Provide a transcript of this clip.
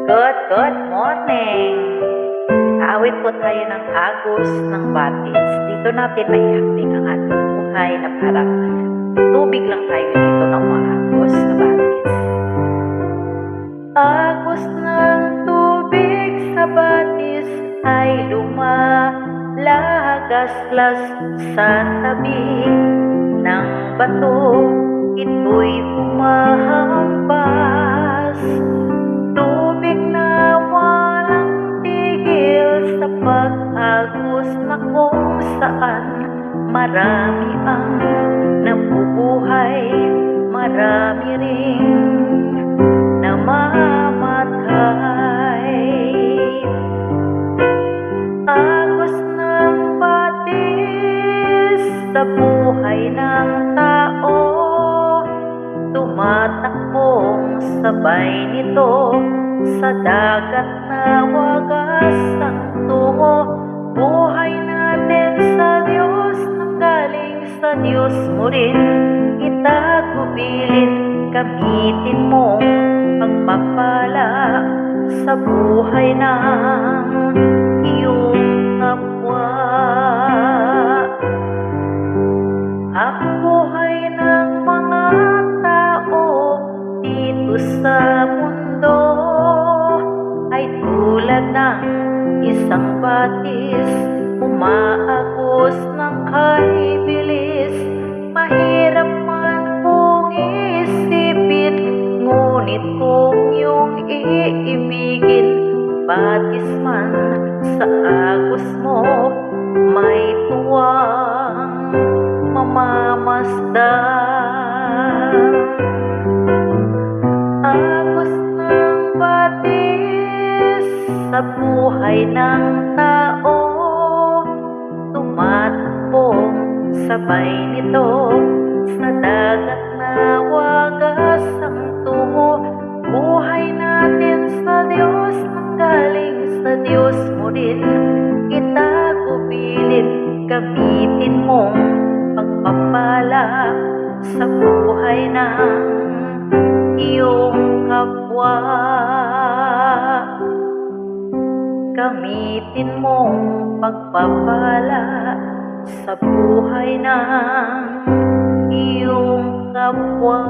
Good morning! Awit po tayo ng Agos ng Batis. Dito natin maihambing ang ating buhay na parang tubig lang tayo dito na umaagos sa batis. Agos ng tubig sa batis ay lumalagaslas sa tabi ng bato. Ito'y humahampas. Tubig na walang tigil sa pag-agos na kung saan marami ang nabubuhay, marami ring namamatay. Agos ng batis sa buhay ng tao, tumatakbong sabay nito sa dagat na wagas ang tungo. Buhay natin sa Diyos, nanggaling sa Diyos mo rin. Itagubilin, gamitin mo pagpapala sa buhay ng iyong kapwa. Ang buhay ng mga tao dito sa mundo ay tulad ng isang batis, umaagos ng kay bilis. Mahirap man kung isipin, ngunit kung iyong iibigin, batis man sa agos mo, may tuwang mamamasdan. Agos ng batis sa buhay ng tao, tumatakbong sabay nito sa dagat na wagas ang tungo. Buhay natin sa Diyos, nanggaling sa Diyos mo din. Itagubilin, gamitin mong pagpapala sa buhay ng iyong kapwa. Gamitin mong pagpapala sa buhay ng iyong kapwa.